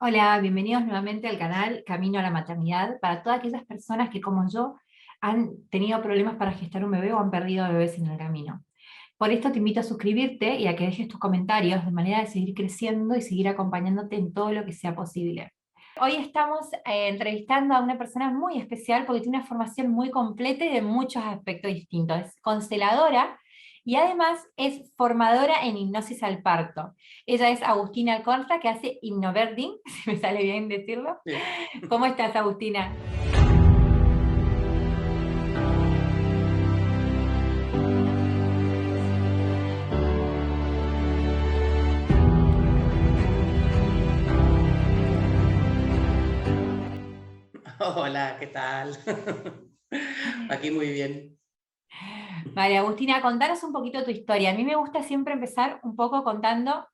Hola, bienvenidos nuevamente al canal Camino a la Maternidad para todas aquellas personas que, como yo, han tenido problemas para gestar un bebé o han perdido bebés en el camino. Por esto te invito a suscribirte y a que dejes tus comentarios de manera de seguir creciendo y seguir acompañándote en todo lo que sea posible. Hoy estamos entrevistando a una persona muy especial porque tiene una formación muy completa y de muchos aspectos distintos. Es consteladora y además es formadora en hipnosis al parto. Ella es Agustina Alcorta, que hace Hypnobirthing, si me sale bien decirlo. Sí. ¿Cómo estás, Agustina? Hola, ¿qué tal? Aquí muy bien. Vale, Agustina, contanos un poquito tu historia. A mí me gusta siempre empezar un poco contando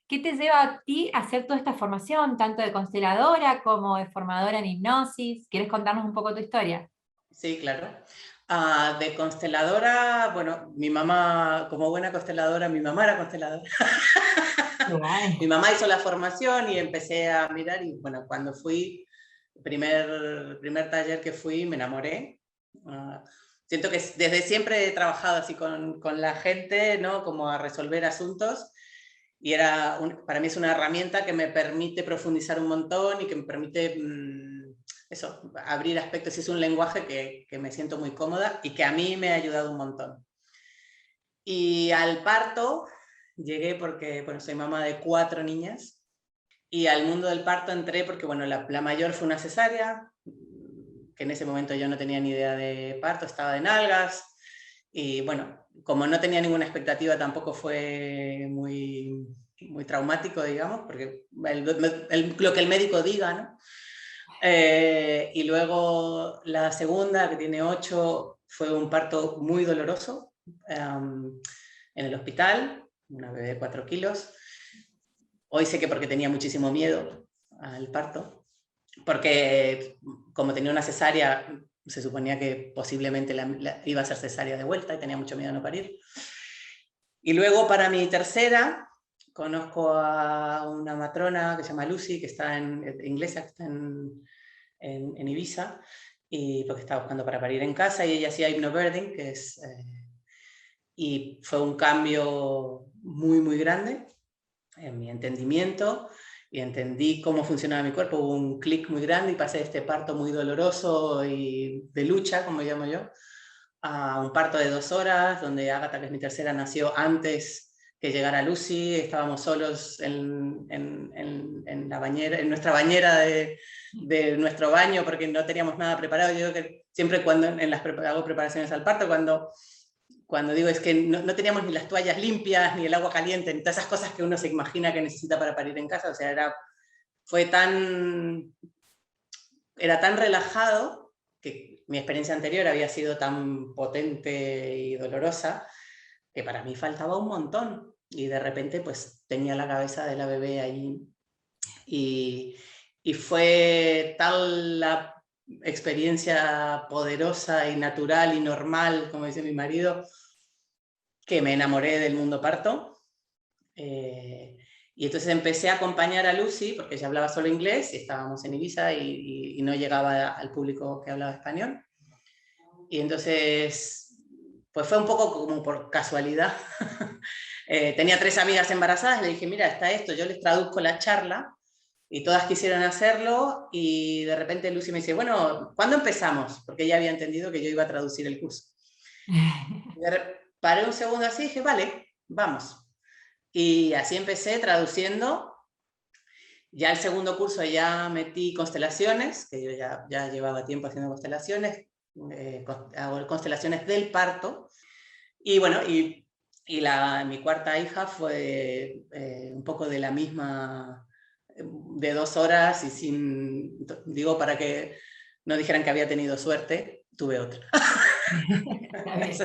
qué te lleva a ti a hacer toda esta formación, tanto de consteladora como de formadora en hipnosis. ¿Quieres contarnos un poco tu historia? Sí, claro. De consteladora, bueno, mi mamá, como buena consteladora, mi mamá era consteladora. Mi Vale. mamá hizo la formación y empecé a mirar y bueno, cuando fui, primer taller que fui, me enamoré. Ah, Siento que desde siempre he trabajado así con la gente, ¿no? Como a resolver asuntos. Y para mí es una herramienta que me permite profundizar un montón y que me permite eso, abrir aspectos. Es un lenguaje que me siento muy cómoda y que a mí me ha ayudado un montón. Y al parto llegué porque, bueno, soy mamá de 4 niñas y al mundo del parto entré porque, bueno, la mayor fue una cesárea, que en ese momento yo no tenía ni idea de parto, estaba de nalgas. Y bueno, como no tenía ninguna expectativa, tampoco fue muy traumático, digamos, porque lo que el médico diga, ¿no? Y luego la segunda, que tiene 8, fue un parto muy doloroso en el hospital, una bebé de 4 kilos. Hoy sé que porque tenía muchísimo miedo al parto, porque como tenía una cesárea, se suponía que posiblemente iba a ser cesárea de vuelta y tenía mucho miedo a no parir. Y luego para mi tercera, conozco a una matrona que se llama Lucy, que está inglesa, que está en Ibiza, y porque estaba buscando para parir en casa, y ella hacía hypnobirthing, y fue un cambio muy grande en mi entendimiento, y entendí cómo funcionaba mi cuerpo. Hubo un clic muy grande y pasé de este parto muy doloroso y de lucha, como llamo yo, a un parto de 2 horas, donde Agatha, que es mi tercera, nació antes que llegara Lucy. Estábamos solos en la bañera, en nuestra bañera de nuestro baño, porque no teníamos nada preparado. Yo creo que siempre cuando hago preparaciones al parto, cuando digo es que no teníamos ni las toallas limpias, ni el agua caliente, ni todas esas cosas que uno se imagina que necesita para parir en casa. O sea, fue tan, era tan relajado, que mi experiencia anterior había sido tan potente y dolorosa, que para mí faltaba un montón. Y de repente pues tenía la cabeza de la bebé allí. Y, y fue tal la experiencia poderosa y natural y normal, como dice mi marido, que me enamoré del mundo parto. Eh, y entonces empecé a acompañar a Lucy, porque ella hablaba solo inglés y estábamos en Ibiza y no llegaba al público que hablaba español. Y entonces, pues fue un poco como por casualidad. Tenía 3 amigas embarazadas, le dije, mira, está esto, yo les traduzco la charla, y todas quisieron hacerlo, y de repente Lucy me dice, bueno, ¿cuándo empezamos? Porque ella había entendido que yo iba a traducir el curso. Paré un segundo así y dije, vale, vamos. Y así empecé traduciendo. Ya el segundo curso ya metí constelaciones, que yo ya llevaba tiempo haciendo constelaciones, hago constelaciones del parto. Y bueno, mi cuarta hija fue un poco de la misma, de 2 horas, y digo, para que no dijeran que había tenido suerte, tuve otra. Está bien.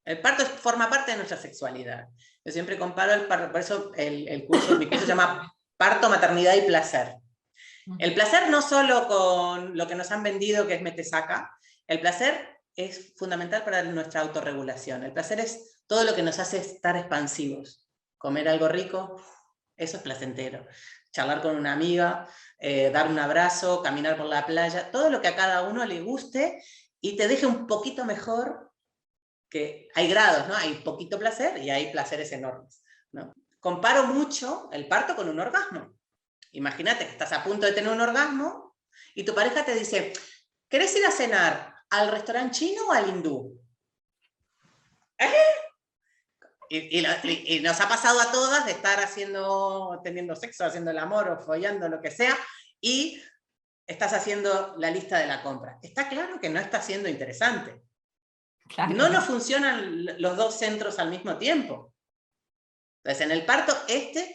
El parto forma parte de nuestra sexualidad. Yo siempre comparo el parto, por eso mi curso se llama Parto, Maternidad y Placer. El placer no solo con lo que nos han vendido, que es mete-saca. El placer es fundamental para nuestra autorregulación. El placer es todo lo que nos hace estar expansivos. Comer algo rico, eso es placentero. charlar con una amiga, dar un abrazo, caminar por la playa, todo lo que a cada uno le guste y te deje un poquito mejor, que hay grados, ¿no? Hay poquito placer y hay placeres enormes, ¿no? Comparo mucho el parto con un orgasmo. Imagínate que estás a punto de tener un orgasmo y tu pareja te dice, ¿querés ir a cenar al restaurante chino o al hindú? ¿Eh? Y nos ha pasado a todas de estar teniendo sexo, haciendo el amor o follando, lo que sea, y estás haciendo la lista de la compra. Está claro que no está siendo interesante. Claro. No nos funcionan los dos centros al mismo tiempo. Entonces, en el parto,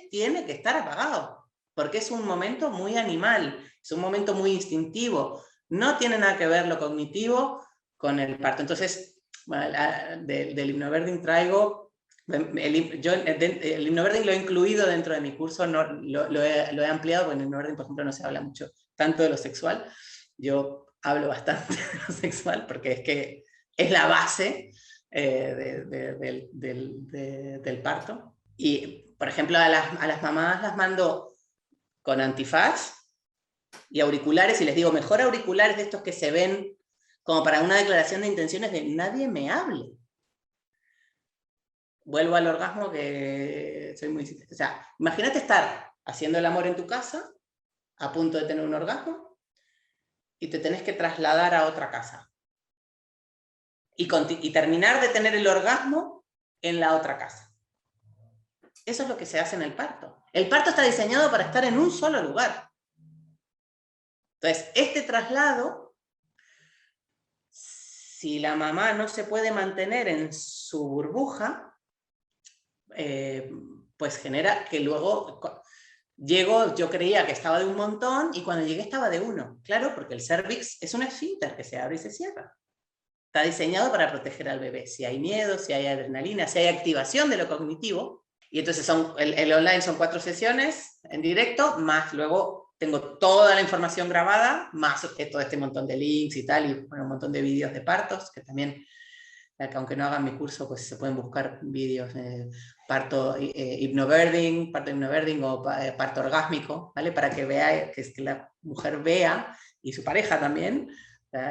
tiene que estar apagado, porque es un momento muy animal, es un momento muy instintivo. No tiene nada que ver lo cognitivo con el parto. Entonces, del hipnobirthing traigo, el hipnobirthing lo he incluido dentro de mi curso, no, lo he ampliado, porque en el hipnobirthing, por ejemplo, no se habla mucho tanto de lo sexual. Yo hablo bastante de lo sexual, porque es que es la base del parto. Y, por ejemplo, a las mamás las mando con antifaz y auriculares, y les digo, mejor auriculares de estos que se ven como para una declaración de intenciones de nadie me hable. Vuelvo al orgasmo, que soy muy... O sea, imagínate estar haciendo el amor en tu casa, a punto de tener un orgasmo, y te tenés que trasladar a otra casa. Y terminar de tener el orgasmo en la otra casa. Eso es lo que se hace en el parto. El parto está diseñado para estar en un solo lugar. Entonces, este traslado, si la mamá no se puede mantener en su burbuja, pues genera que luego... yo creía que estaba de un montón y cuando llegué estaba de uno. Claro, porque el cervix es un esfínter que se abre y se cierra. Está diseñado para proteger al bebé. Si hay miedo, si hay adrenalina, si hay activación de lo cognitivo. Y entonces el online son 4 sesiones en directo, más luego tengo toda la información grabada, más todo este montón de links y tal, y bueno, un montón de vídeos de partos, que también, que aunque no hagan mi curso, pues se pueden buscar vídeos de parto hipnobirthing, o parto orgásmico, ¿vale? Para que vea, que la mujer vea, y su pareja también.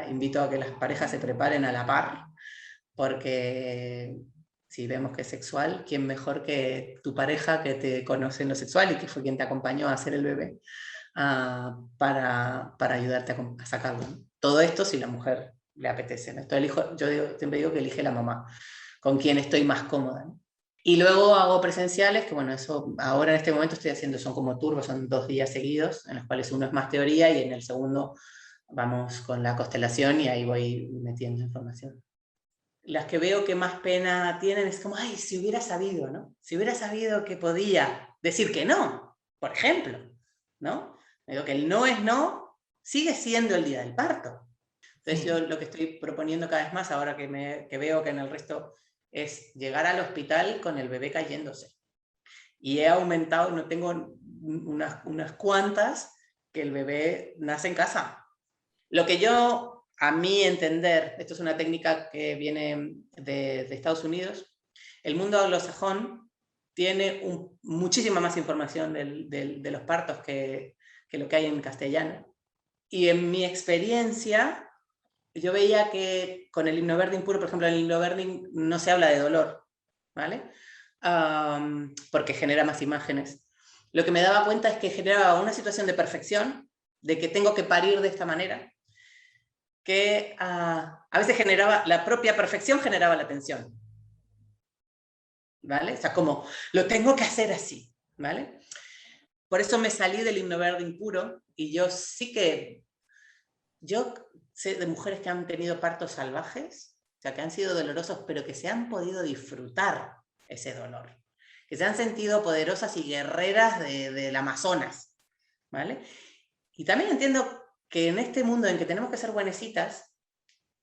Invito a que las parejas se preparen a la par, porque si vemos que es sexual, ¿quién mejor que tu pareja, que te conoce en lo sexual y que fue quien te acompañó a hacer el bebé, para ayudarte a sacarlo? Todo esto si la mujer le apetece, ¿no? Entonces siempre digo que elige la mamá, con quien estoy más cómoda, ¿no? Y luego hago presenciales, que bueno, eso ahora en este momento estoy haciendo, son como turbos, son 2 días seguidos, en los cuales uno es más teoría y en el segundo vamos con la constelación y ahí voy metiendo información. Las que veo que más pena tienen es como, ay, si hubiera sabido, ¿no? Si hubiera sabido que podía decir que no, por ejemplo, ¿no? Digo que el no es no, sigue siendo el día del parto. Entonces sí. Yo lo que estoy proponiendo cada vez más, ahora que veo que en el resto, es llegar al hospital con el bebé cayéndose. Y he aumentado, no tengo unas cuantas que el bebé nace en casa. Lo que yo, a mi entender, esto es una técnica que viene de Estados Unidos, el mundo anglosajón tiene muchísima más información de los partos que lo que hay en castellano. Y en mi experiencia, yo veía que con el hipnobirthing puro, por ejemplo, en el hipnobirthing no se habla de dolor, ¿vale? Porque genera más imágenes. Lo que me daba cuenta es que generaba una situación de perfección, de que tengo que parir de esta manera, que a veces generaba, la propia perfección generaba la tensión, ¿vale? O sea, como, lo tengo que hacer así, ¿vale? Por eso me salí del hipnobirthing puro, y yo sé de mujeres que han tenido partos salvajes, o sea, que han sido dolorosos, pero que se han podido disfrutar ese dolor, que se han sentido poderosas y guerreras del Amazonas, ¿vale? Y también entiendo que en este mundo en que tenemos que ser buenecitas,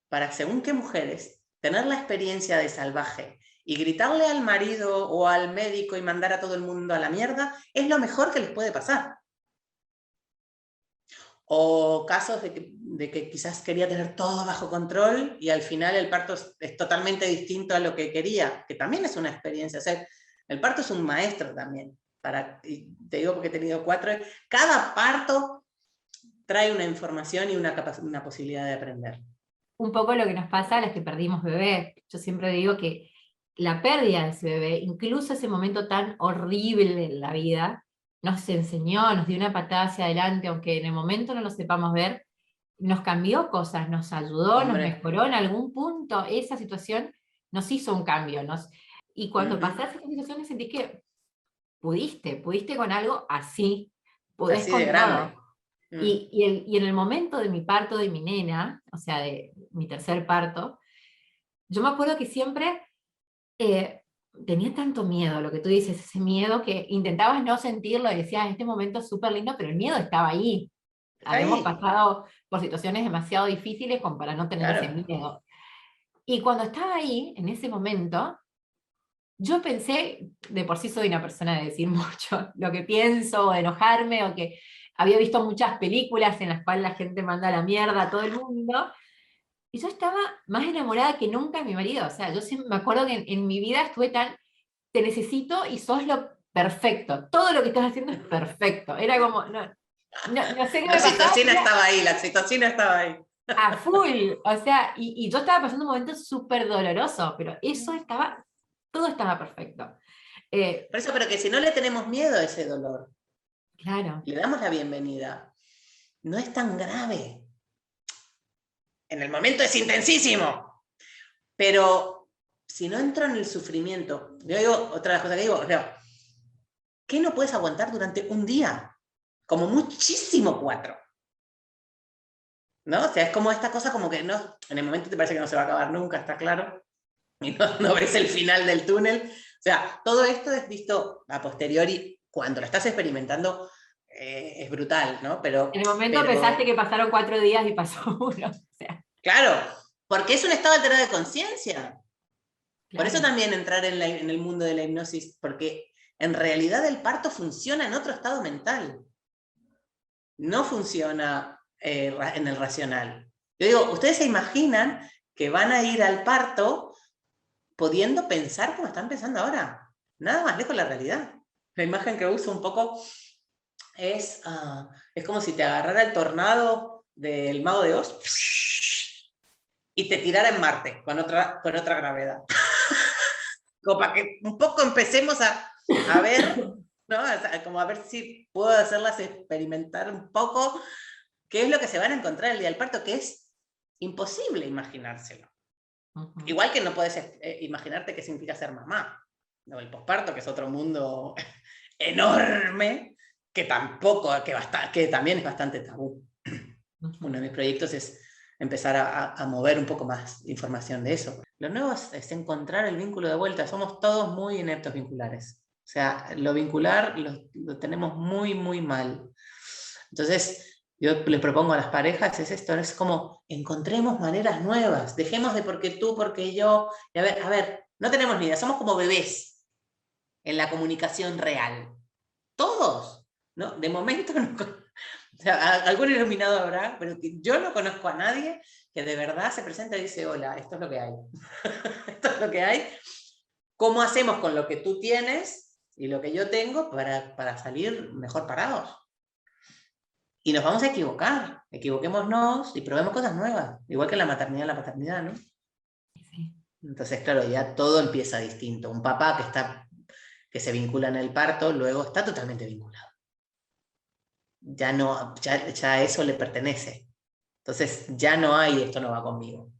para según qué mujeres, tener la experiencia de salvaje y gritarle al marido o al médico y mandar a todo el mundo a la mierda, es lo mejor que les puede pasar. O casos de que quizás quería tener todo bajo control y al final el parto es totalmente distinto a lo que quería, que también es una experiencia. O sea, el parto es un maestro también. y te digo porque he tenido 4, cada parto trae una información y una posibilidad de aprender. Un poco lo que nos pasa a las que perdimos bebé. Yo siempre digo que la pérdida de ese bebé, incluso ese momento tan horrible en la vida, nos enseñó, nos dio una patada hacia adelante, aunque en el momento no lo sepamos ver, nos cambió cosas, nos ayudó, nos Hombre. mejoró en algún punto. Esa situación nos hizo un cambio. Y cuando Ujú. pasás esa situación sentís que pudiste con algo así, podés Así de con grande. todo. Mm. Y en el momento de mi parto de mi nena, o sea, de mi tercer parto, yo me acuerdo que siempre tenía tanto miedo, lo que tú dices, ese miedo que intentabas no sentirlo y decías, este momento es súper lindo, pero el miedo estaba ahí. Está Habíamos ahí, pasado por situaciones demasiado difíciles como para no tener ese claro. miedo. Y cuando estaba ahí, en ese momento, yo pensé, de por sí soy una persona de decir mucho lo que pienso, o de enojarme, o que había visto muchas películas en las cuales la gente manda a la mierda a todo el mundo, y yo estaba más enamorada que nunca de mi marido. O sea, yo siempre, me acuerdo que en mi vida estuve tan, te necesito y sos lo perfecto, todo lo que estás haciendo es perfecto. Era como, no sé qué La me pasaba, oxitocina era estaba ahí, la oxitocina estaba ahí. a full. O sea, y yo estaba pasando un momento súper doloroso, pero eso estaba, todo estaba perfecto. Eh, Por eso, pero que si no le tenemos miedo a ese dolor, claro. le damos la bienvenida, no es tan grave. En el momento es intensísimo, pero si no entro en el sufrimiento, yo digo, otra de las cosas que digo, o sea, ¿qué no puedes aguantar durante un día? Como muchísimo 4. ¿No? O sea, es como esta cosa como que no, en el momento te parece que no se va a acabar nunca, está claro, y no ves el final del túnel. O sea, todo esto es visto a posteriori, cuando lo estás experimentando, es brutal, ¿no? En el momento pensaste que Pero, pasaron 4 días y pasó uno. O sea, claro, porque es un estado alterado de conciencia. Por eso claro. también entrar en el mundo de la hipnosis, porque en realidad el parto funciona en otro estado mental, no funciona en el racional. Yo digo, ¿ustedes se imaginan que van a ir al parto pudiendo pensar como están pensando ahora? Nada más lejos de la realidad. La imagen que uso un poco es como si te agarrara el tornado del Mago de Oz y te tirara en Marte con otra gravedad. Como para que un poco empecemos a ver, ¿no? O sea, como a ver si puedo hacerlas experimentar un poco qué es lo que se van a encontrar el día del parto, que es imposible imaginárselo. Ujú. Igual que no puedes imaginarte qué significa ser mamá, ¿no? El posparto, que es otro mundo enorme, que tampoco, que también es bastante tabú. Uno de Ujú. mis proyectos es empezar a mover un poco más información de eso. Lo nuevo es encontrar el vínculo de vuelta. Somos todos muy ineptos vinculares. O sea, lo vincular lo tenemos muy, muy mal. Entonces, yo les propongo a las parejas, es esto, es como encontremos maneras nuevas, dejemos de porque tú, porque yo, y a ver, no tenemos ni idea, somos como bebés en la comunicación real. Todos, ¿no? De momento no, o sea, algún iluminado habrá, pero yo no conozco a nadie que de verdad se presenta y dice, hola, esto es lo que hay. Esto es lo que hay. ¿Cómo hacemos con lo que tú tienes y lo que yo tengo para salir mejor parados? Y nos vamos a equivocar, equivoquémonos y probemos cosas nuevas, igual que en la maternidad y la paternidad, ¿no? Sí. Entonces, claro, ya todo empieza distinto. Un papá que se vincula en el parto, luego está totalmente vinculado. Ya no, ya eso le pertenece. Entonces, ya no hay esto no va conmigo.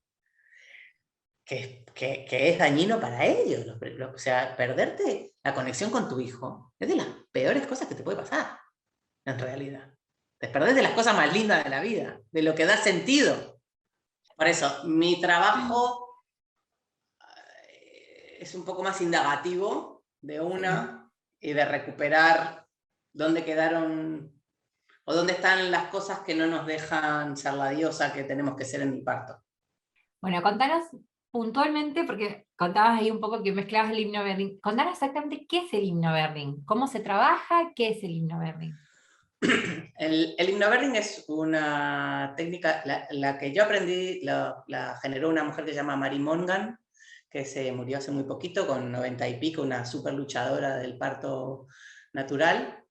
Que es dañino para ellos. O sea, perderte la conexión con tu hijo es de las peores cosas que te puede pasar, en realidad. Te perdés de las cosas más lindas de la vida, de lo que da sentido. Por eso, mi trabajo es un poco más indagativo de Sí. una y de recuperar dónde quedaron o dónde están las cosas que no nos dejan ser la diosa que tenemos que ser en el parto. Bueno, contanos puntualmente, porque contabas ahí un poco que mezclabas el himno Berlín. Contanos exactamente qué es el himno Berlín, cómo se trabaja, qué es el himno Berlín. El hypnobirthing es una técnica, la que yo aprendí, la generó una mujer que se llama Mary Mongan, que se murió hace muy poquito, con 90 y pico, una super luchadora del parto natural,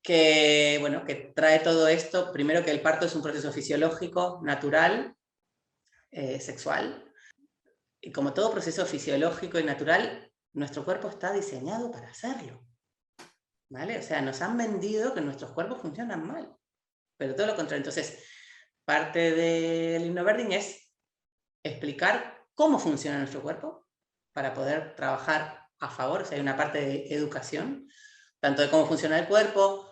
que, bueno, que trae todo esto. Primero, que el parto es un proceso fisiológico, natural, sexual, y como todo proceso fisiológico y natural, nuestro cuerpo está diseñado para hacerlo, ¿vale? O sea, nos han vendido que nuestros cuerpos funcionan mal, pero todo lo contrario. Entonces, parte del hypnobirthing es explicar cómo funciona nuestro cuerpo para poder trabajar a favor. O sea, hay una parte de educación, tanto de cómo funciona el cuerpo,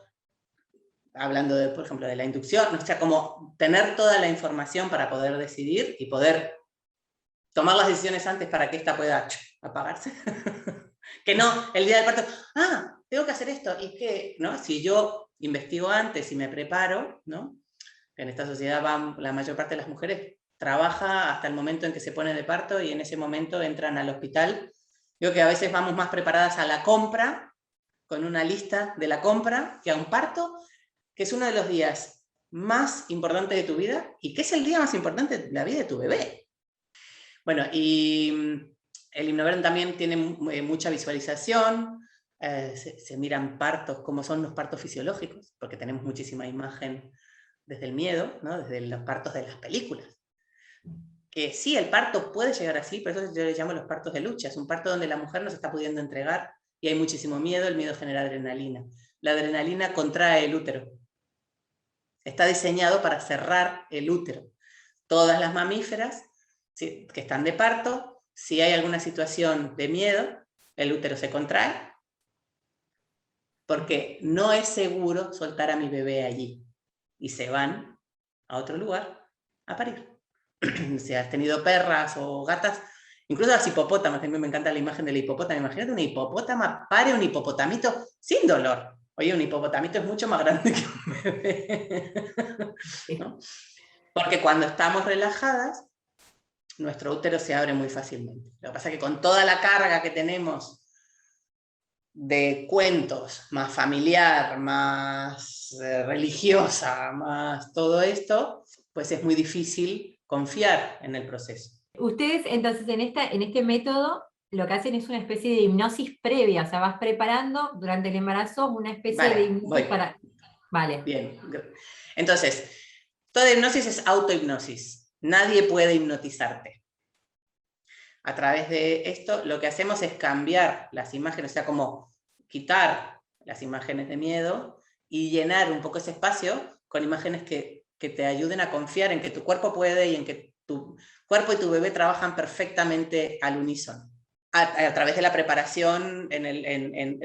hablando, de, por ejemplo, de la inducción, o sea, como tener toda la información para poder decidir y poder tomar las decisiones antes para que esta pueda apagarse. Que no, el día del parto, tengo que hacer esto, y que, ¿no? Si yo investigo antes y me preparo, ¿no? En esta sociedad la mayor parte de las mujeres trabaja hasta el momento en que se pone de parto y en ese momento entran al hospital. Digo que a veces vamos más preparadas a la compra, con una lista de la compra, que a un parto, que es uno de los días más importantes de tu vida y que es el día más importante de la vida de tu bebé. Bueno, y el hypnobirthing también tiene mucha visualización, se miran partos, cómo son los partos fisiológicos, porque tenemos muchísima imagen desde el miedo, ¿no? Desde los partos de las películas. Que sí, el parto puede llegar así, pero eso yo le llamo los partos de lucha. Es un parto donde la mujer no se está pudiendo entregar y hay muchísimo miedo, el miedo genera adrenalina. La adrenalina contrae el útero. Está diseñado para cerrar el útero. Todas las mamíferas, ¿sí?, que están de parto, si hay alguna situación de miedo, el útero se contrae, porque no es seguro soltar a mi bebé allí. Y se van a otro lugar a parir. Si has tenido perras o gatas, incluso las hipopótamas, a mí me encanta la imagen de la hipopótama. Imagínate una hipopótama pare un hipopotamito sin dolor. Oye, un hipopotamito es mucho más grande que un bebé, ¿no? Porque cuando estamos relajadas, nuestro útero se abre muy fácilmente. Lo que pasa es que con toda la carga que tenemos de cuentos, más familiar, más religiosa, más todo esto, pues es muy difícil confiar en el proceso. Ustedes, entonces, en este método, lo que hacen es una especie de hipnosis previa, o sea, vas preparando durante el embarazo una especie de hipnosis Voy. para... Vale. Bien. Entonces, toda hipnosis es autohipnosis. Nadie puede hipnotizarte. A través de esto, lo que hacemos es cambiar las imágenes, o sea, como quitar las imágenes de miedo y llenar un poco ese espacio con imágenes que te ayuden a confiar en que tu cuerpo puede y en que tu cuerpo y tu bebé trabajan perfectamente al unísono. A través de la preparación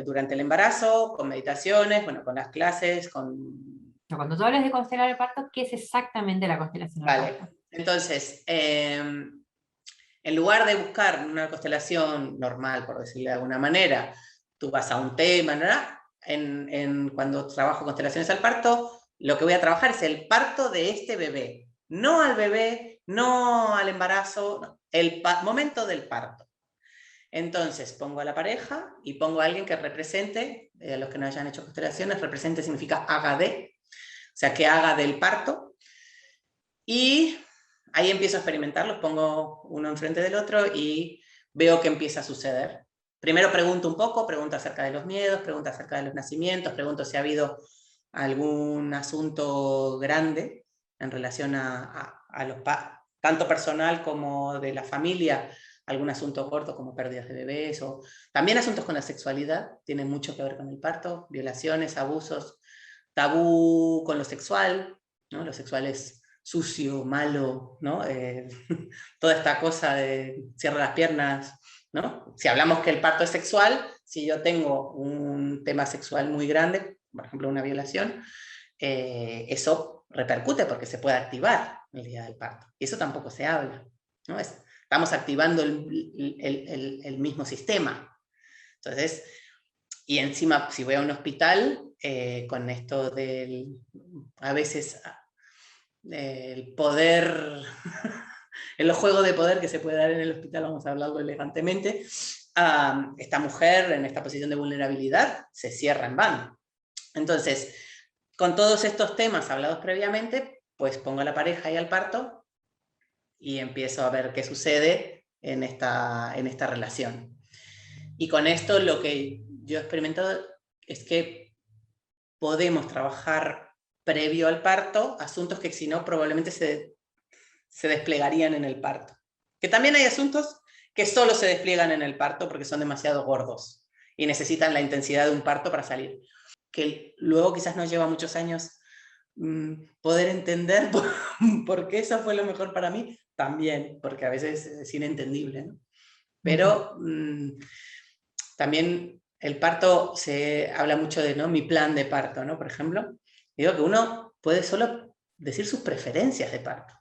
durante el embarazo, con meditaciones, bueno, con las clases, con... Cuando tú hablas de constelar el parto, ¿qué es exactamente la constelación del parto? Vale, entonces, en lugar de buscar una constelación normal, por decirlo de alguna manera, tú vas a un tema, ¿no? Cuando trabajo constelaciones al parto, lo que voy a trabajar es el parto de este bebé. No al bebé, no al embarazo, no, el momento del parto. Entonces pongo a la pareja y pongo a alguien que represente, a los que no hayan hecho constelaciones, represente significa haga de, o sea, que haga del parto. Y ahí empiezo a experimentar, los pongo uno enfrente del otro y veo qué empieza a suceder. Primero pregunto un poco, pregunto acerca de los miedos, pregunto acerca de los nacimientos, pregunto si ha habido algún asunto grande en relación a tanto personal como de la familia, algún asunto corto como pérdidas de bebés, o también asuntos con la sexualidad, tienen mucho que ver con el parto, violaciones, abusos, tabú con lo sexual, ¿no? Lo sexual es sucio, malo, ¿no? Toda esta cosa de cierra las piernas, ¿no? Si hablamos que el parto es sexual, si yo tengo un tema sexual muy grande, por ejemplo una violación, eso repercute porque se puede activar el día del parto. Y eso tampoco se habla, ¿no? Estamos activando el mismo sistema. Entonces, y encima, si voy a un hospital, con esto del, a veces, el poder, el juego de poder que se puede dar en el hospital, vamos a hablarlo elegantemente, esta mujer en esta posición de vulnerabilidad se cierra en vano. Entonces, con todos estos temas hablados previamente, pues pongo a la pareja y al parto y empiezo a ver qué sucede en esta relación. Y con esto lo que yo he experimentado es que podemos trabajar previo al parto asuntos que si no probablemente se desplegarían en el parto. Que también hay asuntos que solo se despliegan en el parto porque son demasiado gordos y necesitan la intensidad de un parto para salir. Que luego quizás nos lleva muchos años poder entender por qué eso fue lo mejor para mí, también, porque a veces es inentendible, ¿no? Pero también el parto, se habla mucho de, ¿no?, mi plan de parto, ¿no? Por ejemplo, digo que uno puede solo decir sus preferencias de parto.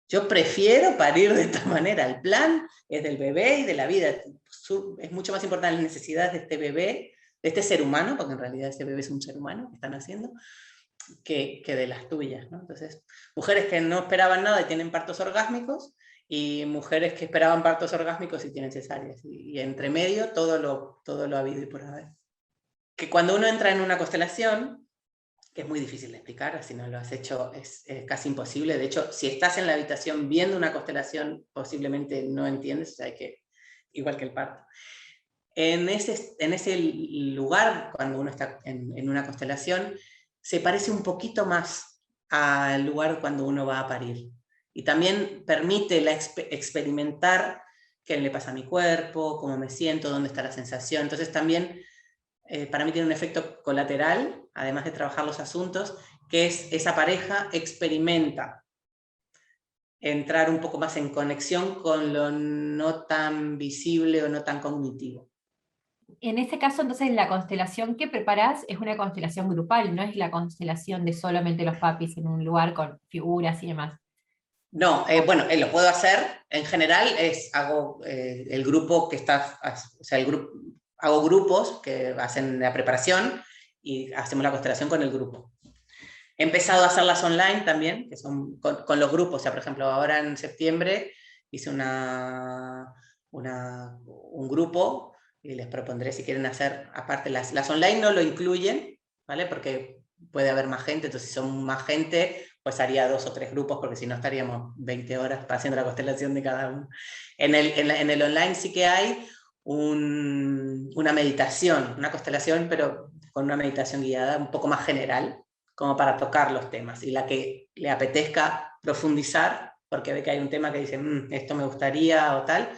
Yo prefiero parir de esta manera. El plan es del bebé y de la vida. Es mucho más importante las necesidades de este bebé, de este ser humano, porque en realidad este bebé es un ser humano que están haciendo, que de las tuyas, ¿no? Entonces, mujeres que no esperaban nada y tienen partos orgásmicos, y mujeres que esperaban partos orgásmicos y tienen cesáreas. Y entre medio todo lo habido y por haber. Que cuando uno entra en una constelación, que es muy difícil de explicar, si no lo has hecho es casi imposible. De hecho, si estás en la habitación viendo una constelación, posiblemente no entiendes, o sea, igual que el parto. En ese lugar, cuando uno está en una constelación, se parece un poquito más al lugar cuando uno va a parir. Y también permite experimentar qué le pasa a mi cuerpo, cómo me siento, dónde está la sensación. Entonces también para mí tiene un efecto colateral, además de trabajar los asuntos, que es esa pareja experimenta entrar un poco más en conexión con lo no tan visible o no tan cognitivo. En ese caso, entonces, la constelación que preparás es una constelación grupal, no es la constelación de solamente los papis en un lugar con figuras y demás. No, bueno, lo puedo hacer. En general hago el grupo que está, o sea, hago grupos que hacen la preparación y hacemos la constelación con el grupo. He empezado a hacerlas online también, que son con los grupos. O sea, por ejemplo, ahora en septiembre hice un grupo y les propondré si quieren hacer, aparte las online no lo incluyen, ¿vale? Porque puede haber más gente, entonces si son más gente, pues haría 2 o 3 grupos, porque si no estaríamos 20 horas haciendo la constelación de cada uno. En el online sí que hay una meditación, una constelación, pero con una meditación guiada un poco más general, como para tocar los temas. Y la que le apetezca profundizar, porque ve que hay un tema que dice, esto me gustaría o tal,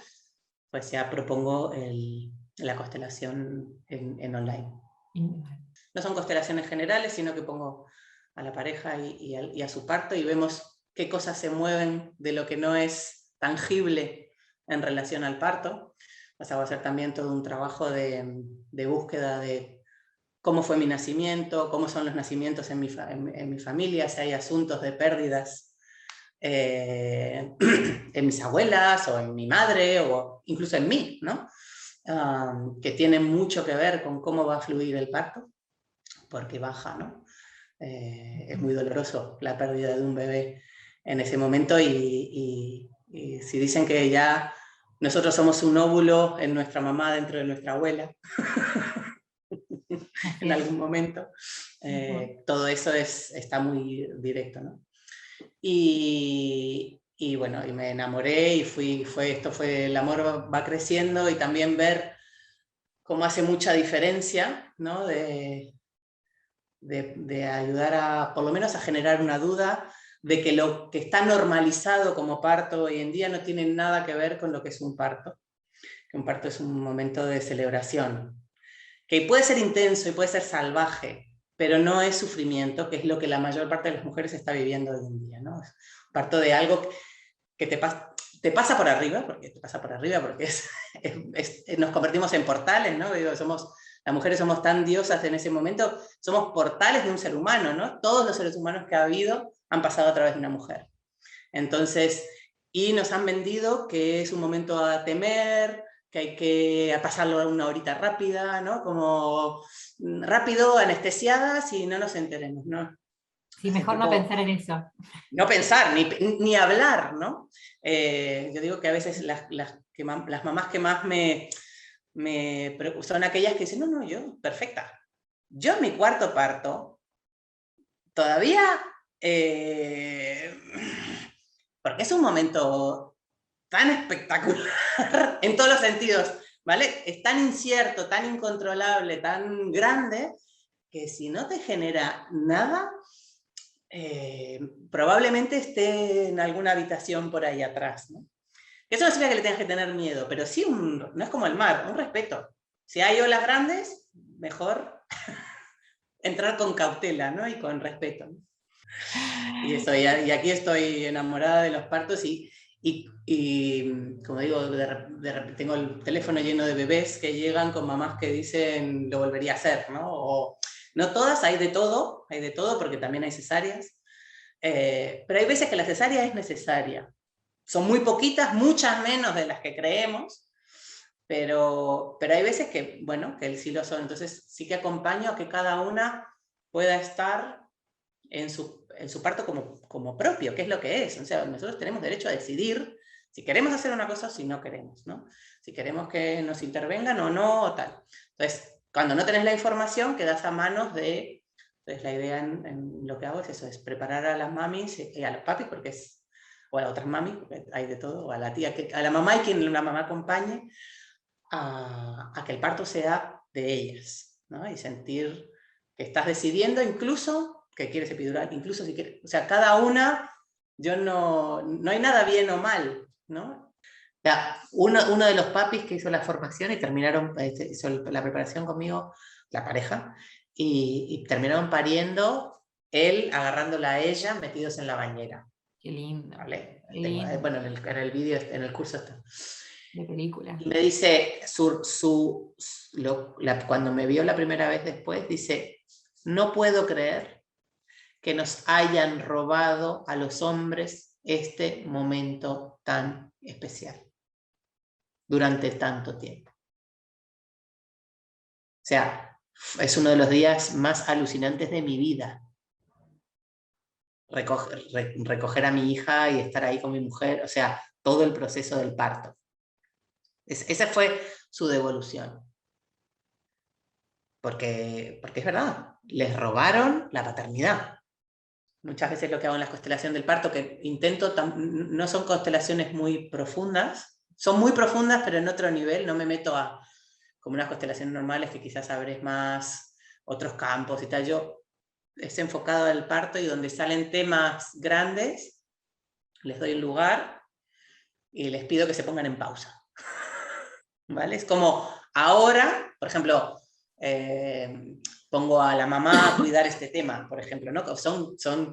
pues ya propongo la constelación en online. No son constelaciones generales, sino que pongo a la pareja y a su parto y vemos qué cosas se mueven de lo que no es tangible en relación al parto. O sea, voy a hacer también todo un trabajo de búsqueda de cómo fue mi nacimiento, cómo son los nacimientos en mi familia, si hay asuntos de pérdidas en mis abuelas o en mi madre o incluso en mí, ¿no? Que tienen mucho que ver con cómo va a fluir el parto, porque baja, ¿no? Es muy doloroso la pérdida de un bebé en ese momento y si dicen que ya nosotros somos un óvulo en nuestra mamá dentro de nuestra abuela, en algún momento, todo eso está muy directo, ¿no? Y bueno, y me enamoré y el amor va creciendo y también ver cómo hace mucha diferencia, ¿no? De ayudar por lo menos a generar una duda de que lo que está normalizado como parto hoy en día no tiene nada que ver con lo que es un parto. Que un parto es un momento de celebración, que puede ser intenso y puede ser salvaje, pero no es sufrimiento, que es lo que la mayor parte de las mujeres está viviendo hoy en día, ¿no? Es parto de algo que te pasa por arriba, porque nos convertimos en portales, ¿no? Digo, las mujeres somos tan diosas en ese momento, somos portales de un ser humano, ¿no? Todos los seres humanos que ha habido han pasado a través de una mujer. Entonces, y nos han vendido que es un momento a temer, que hay que pasarlo a una horita rápida, ¿no? Como rápido, anestesiadas y no nos enteremos, ¿no? Sí, mejor no pensar en eso. No pensar, ni hablar, ¿no? Yo digo que a veces las mamás que más me son aquellas que dicen, no, yo, perfecta. Yo en mi cuarto parto, todavía, porque es un momento tan espectacular, en todos los sentidos, ¿vale? Es tan incierto, tan incontrolable, tan grande, que si no te genera nada, probablemente esté en alguna habitación por ahí atrás, ¿no? Eso no significa que le tengas que tener miedo, pero sí, no es como el mar, un respeto. Si hay olas grandes, mejor entrar con cautela, ¿no? Y con respeto. Y eso, y aquí estoy enamorada de los partos y como digo, tengo el teléfono lleno de bebés que llegan con mamás que dicen lo volvería a hacer, ¿no? O, no todas, hay de todo porque también hay cesáreas, pero hay veces que la cesárea es necesaria. Son muy poquitas, muchas menos de las que creemos, pero hay veces que, bueno, que sí lo son. Entonces sí que acompaño a que cada una pueda estar en su parto como propio, que es lo que es. O sea, nosotros tenemos derecho a decidir si queremos hacer una cosa o si no queremos, ¿no? Si queremos que nos intervengan o no, o tal. Entonces, cuando no tenés la información, quedás a manos de... Entonces, la idea en lo que hago es eso, es preparar a las mamis y a los papis, porque es... o a las otras mamis, porque hay de todo, o a la tía, a la mamá y quien la mamá acompañe, a que el parto sea de ellas, ¿no? Y sentir que estás decidiendo incluso que quieres epidural, incluso si quieres, o sea, cada una, no hay nada bien o mal, ¿no? O sea, uno de los papis que hizo la formación y terminaron, hizo la preparación conmigo, la pareja, y terminaron pariendo, él agarrándola a ella, metidos en la bañera. Qué lindo. ¿Vale? Qué lindo. Bueno, en el vídeo, en el curso está. De película. Y me dice, cuando me vio la primera vez después, dice, no puedo creer que nos hayan robado a los hombres este momento tan especial durante tanto tiempo. O sea, es uno de los días más alucinantes de mi vida. Recoger a mi hija y estar ahí con mi mujer, o sea, todo el proceso del parto. Esa fue su devolución. Porque es verdad, les robaron la paternidad. Muchas veces lo que hago en la constelación del parto, que intento, no son constelaciones muy profundas, son muy profundas pero en otro nivel, no me meto a como unas constelaciones normales que quizás abres más otros campos y tal. Yo es enfocado al parto y donde salen temas grandes, les doy un lugar y les pido que se pongan en pausa. ¿Vale? Es como ahora, por ejemplo, pongo a la mamá a cuidar este tema, por ejemplo, ¿no?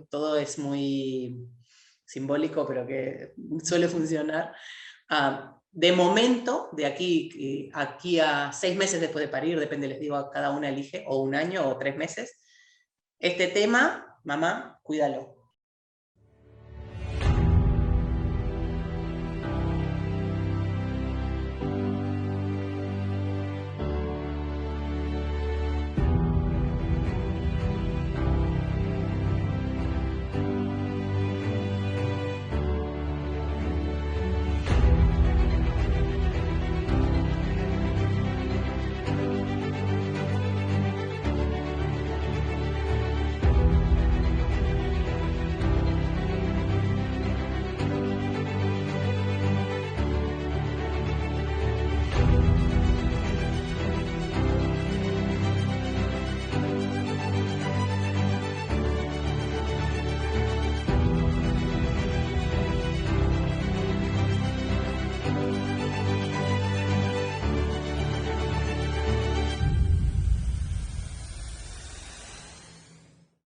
Todo es muy simbólico, pero que suele funcionar. De momento, de aquí a 6 meses después de parir, depende, les digo, cada una elige, o un año o 3 meses, este tema, mamá, cuídalo.